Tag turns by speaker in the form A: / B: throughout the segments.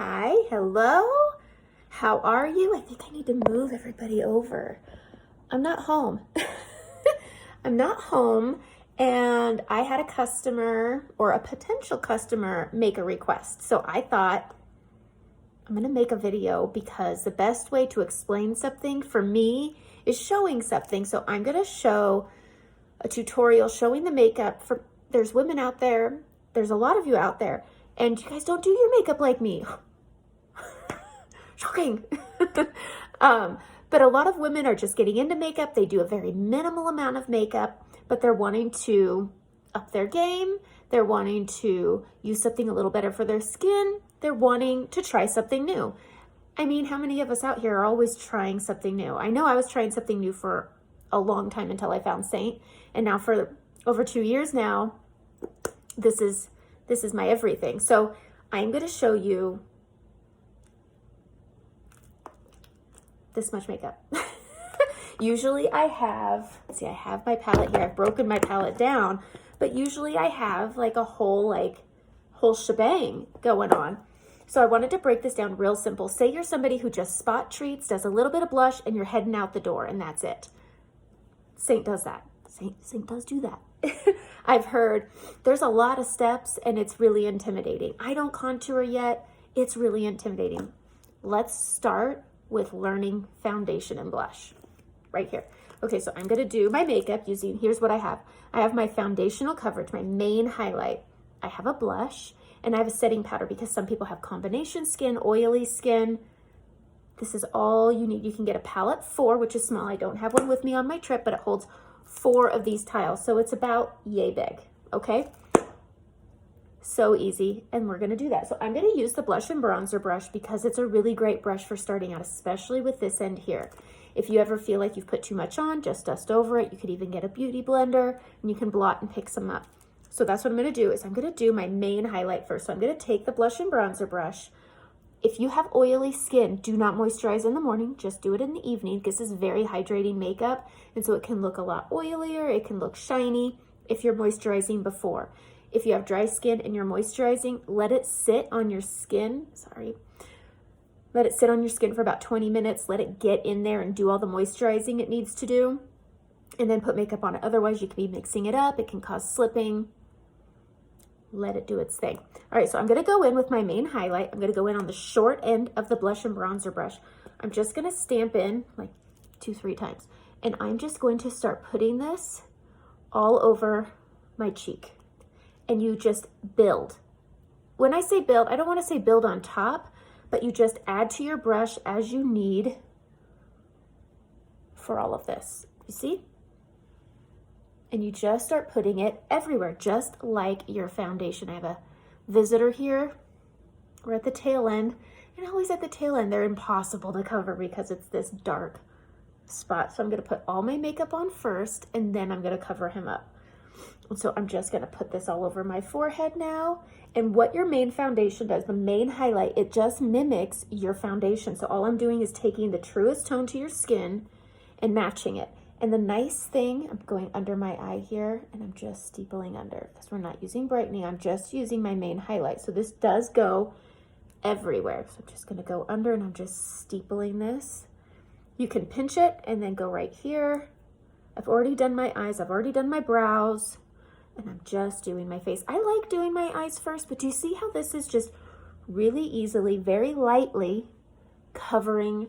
A: Hi, hello. How are you? I think I need to move everybody over. I'm not home. I'm not home, and I had a customer or a potential customer make a request. So I thought I'm going to make a video because the best way to explain something for me is showing something. So I'm going to show a tutorial showing the makeup for, there's women out there, there's a lot of you out there, and you guys don't do your makeup like me. Shocking. But a lot of women are just getting into makeup. They do a very minimal amount of makeup, but they're wanting to up their game. They're wanting to use something a little better for their skin. They're wanting to try something new. I mean, how many of us out here are always trying something new? I know I was trying something new for a long time until I found Seint, and now for over 2 years now, this is my everything. So I'm going to show you this much makeup. Usually I have my palette here. I've broken my palette down, but usually I have like a whole shebang going on. So I wanted to break this down real simple. Say you're somebody who just spot treats, does a little bit of blush, and you're heading out the door, and that's it. Seint does that. Seint does do that. I've heard there's a lot of steps and it's really intimidating. I don't contour yet. It's really intimidating. Let's start with learning foundation and blush right here. Okay, so I'm going to do my makeup using, here's what I have. I have my foundational coverage, my main highlight. I have a blush, and I have a setting powder because some people have combination skin, oily skin. This is all you need. You can get a palette 4, which is small. I don't have one with me on my trip, but it holds 4 of these tiles. So it's about yay big, okay? So easy, and we're gonna do that. So I'm gonna use the blush and bronzer brush because it's a really great brush for starting out, especially with this end here. If you ever feel like you've put too much on, just dust over it. You could even get a beauty blender and you can blot and pick some up. So that's what I'm gonna do is I'm gonna do my main highlight first. So I'm gonna take the blush and bronzer brush. If you have oily skin, do not moisturize in the morning, just do it in the evening. This is very hydrating makeup, and so it can look a lot oilier, it can look shiny if you're moisturizing before. If you have dry skin and you're moisturizing, let it sit on your skin, let it sit on your skin for about 20 minutes, let it get in there and do all the moisturizing it needs to do, and then put makeup on it. Otherwise, you could be mixing it up, it can cause slipping. Let it do its thing. All right, so I'm gonna go in with my main highlight. I'm gonna go in on the short end of the blush and bronzer brush. I'm just gonna stamp in like 2-3 times. And I'm just going to start putting this all over my cheek. And you just build. When I say build, I don't wanna say build on top, but you just add to your brush as you need for all of this. You see? And you just start putting it everywhere, just like your foundation. I have a visitor here. We're at the tail end, and always at the tail end, they're impossible to cover because it's this dark spot. So I'm gonna put all my makeup on first, and then I'm gonna cover him up. And so I'm just gonna put this all over my forehead now. And what your main foundation does, the main highlight, it just mimics your foundation. So all I'm doing is taking the truest tone to your skin and matching it. And the nice thing, I'm going under my eye here, and I'm just steepling under because we're not using brightening. I'm just using my main highlight. So this does go everywhere. So I'm just gonna go under and I'm just steepling this. You can pinch it and then go right here. I've already done my eyes, I've already done my brows, and I'm just doing my face. I like doing my eyes first, but do you see how this is just really easily, very lightly covering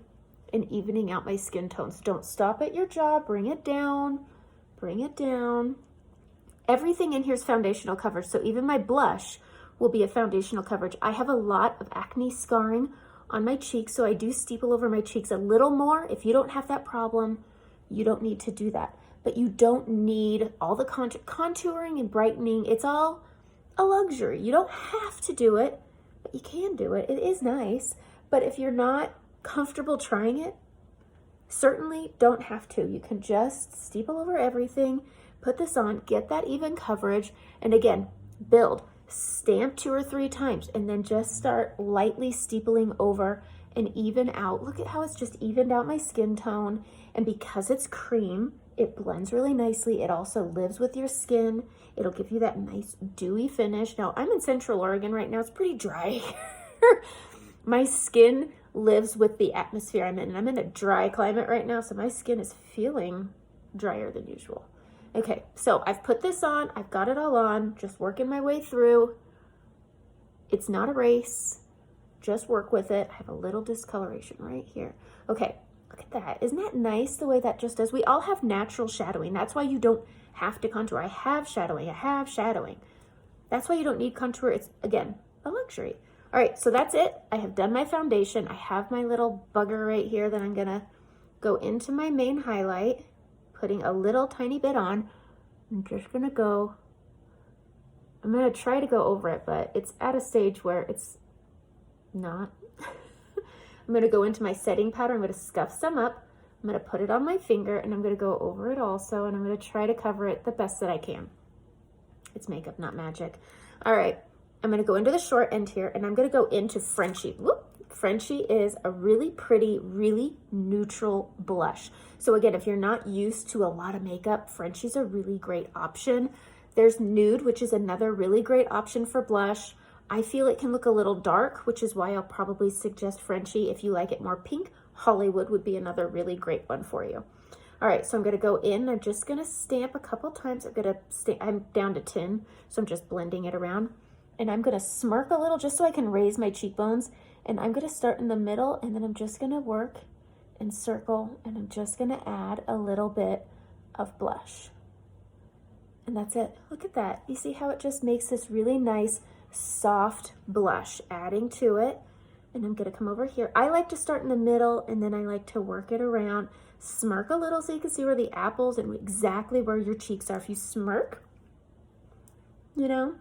A: and evening out my skin tones? Don't stop at your jaw, bring it down, bring it down. Everything in here is foundational coverage, so even my blush will be a foundational coverage. I have a lot of acne scarring on my cheeks, so I do steeple over my cheeks a little more. If you don't have that problem, you don't need to do that. But you don't need all the contouring and brightening. It's all a luxury. You don't have to do it, but you can do it. It is nice, but if you're not comfortable trying it, certainly don't have to. You can just steeple over everything, put this on, get that even coverage, and again, build. Stamp 2 or 3 times, and then just start lightly steepling over and even out. Look at how it's just evened out my skin tone, and because it's cream, it blends really nicely. It also lives with your skin. It'll give you that nice dewy finish. Now, I'm in Central Oregon right now. It's pretty dry here. My skin lives with the atmosphere I'm in, and I'm in a dry climate right now, so my skin is feeling drier than usual. Okay, so I've put this on, I've got it all on, just working my way through. It's not a race, just work with it. I have a little discoloration right here. Okay, look at that. Isn't that nice the way that just does? We all have natural shadowing. That's why you don't have to contour. I have shadowing, I have shadowing. That's why you don't need contour. It's, again, a luxury. All right, so that's it. I have done my foundation. I have my little bugger right here that I'm gonna go into my main highlight, putting a little tiny bit on. I'm just gonna go, I'm gonna try to go over it, but it's at a stage where it's not. I'm gonna go into my setting powder. I'm gonna scuff some up. I'm gonna put it on my finger, and I'm gonna go over it also, and I'm gonna try to cover it the best that I can. It's makeup, not magic. All right, I'm gonna go into the short end here, and I'm gonna go into Frenchie. Whoop. Frenchie is a really pretty, really neutral blush. So again, if you're not used to a lot of makeup, Frenchie's a really great option. There's Nude, which is another really great option for blush. I feel it can look a little dark, which is why I'll probably suggest Frenchie. If you like it more pink, Hollywood would be another really great one for you. All right, so I'm gonna go in, I'm just gonna stamp a couple times. I'm down to 10, so I'm just blending it around. And I'm gonna smirk a little just so I can raise my cheekbones. And I'm gonna start in the middle, and then I'm just gonna work and circle, and I'm just gonna add a little bit of blush. And that's it. Look at that. You see how it just makes this really nice, soft blush, adding to it. And I'm gonna come over here. I like to start in the middle, and then I like to work it around. Smirk a little so you can see where the apples and exactly where your cheeks are. If you smirk, you know,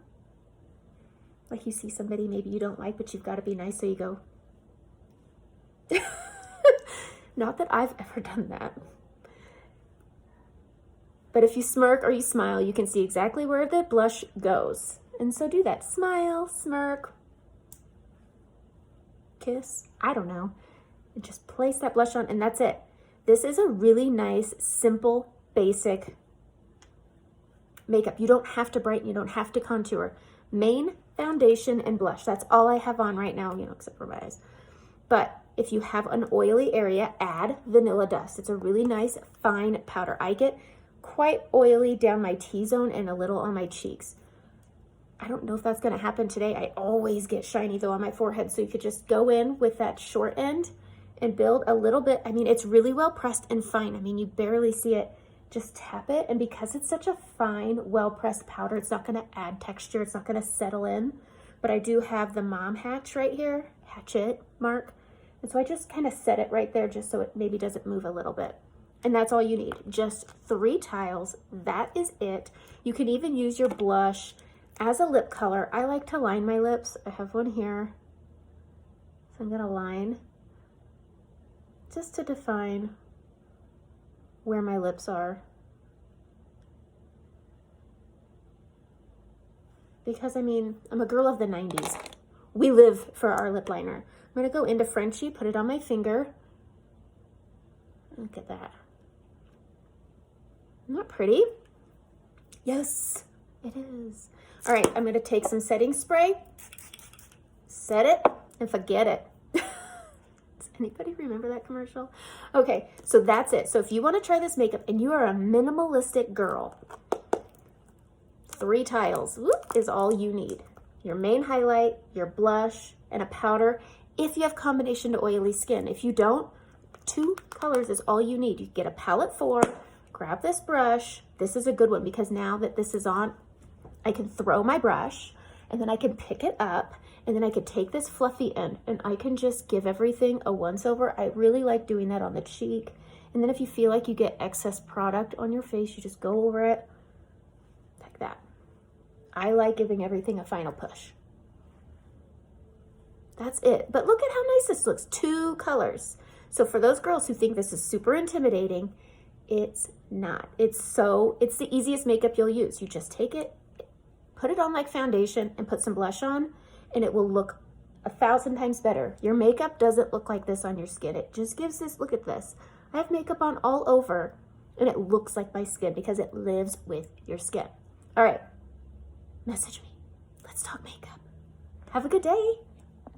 A: like you see somebody maybe you don't like, but you've got to be nice, so you go. Not that I've ever done that. But if you smirk or you smile, you can see exactly where the blush goes. And so do that. Smile, smirk, kiss, I don't know. And just place that blush on, and that's it. This is a really nice, simple, basic makeup. You don't have to brighten, you don't have to contour. Main, foundation, and blush. That's all I have on right now, you know, except for my eyes. But if you have an oily area, add vanilla dust. It's a really nice, fine powder. I get quite oily down my T-zone and a little on my cheeks. I don't know if that's gonna happen today. I always get shiny though on my forehead, so you could just go in with that short end and build a little bit. I mean, it's really well pressed and fine. I mean, you barely see it. Just tap it, and because it's such a fine, well-pressed powder, it's not gonna add texture, it's not gonna settle in. But I do have the mom hatch right here, hatchet mark, and so I just kind of set it right there just so it maybe doesn't move a little bit. And that's all you need, just 3 tiles, that is it. You can even use your blush as a lip color. I like to line my lips. I have one here, so I'm gonna line just to define where my lips are, because I mean, I'm a girl of the 90s. We live for our lip liner. I'm gonna go into Frenchie, put it on my finger. Look at that. Isn't that pretty? Yes, it is. All right, I'm gonna take some setting spray, set it, and forget it. Anybody remember that commercial? Okay, so that's it. So if you want to try this makeup and you are a minimalistic girl, 3 tiles is all you need. Your main highlight, your blush, and a powder if you have combination to oily skin. If you don't, 2 colors is all you need. You get a palette 4, grab this brush. This is a good one because now that this is on, I can throw my brush and then I can pick it up. And then I could take this fluffy end and I can just give everything a once over. I really like doing that on the cheek. And then if you feel like you get excess product on your face, you just go over it like that. I like giving everything a final push. That's it. But look at how nice this looks. 2 colors. So for those girls who think this is super intimidating, it's not. It's the easiest makeup you'll use. You just take it, put it on like foundation, and put some blush on, and it will look 1,000 times better. Your makeup doesn't look like this on your skin. It just gives this, look at this. I have makeup on all over, and it looks like my skin because it lives with your skin. All right, message me. Let's talk makeup. Have a good day.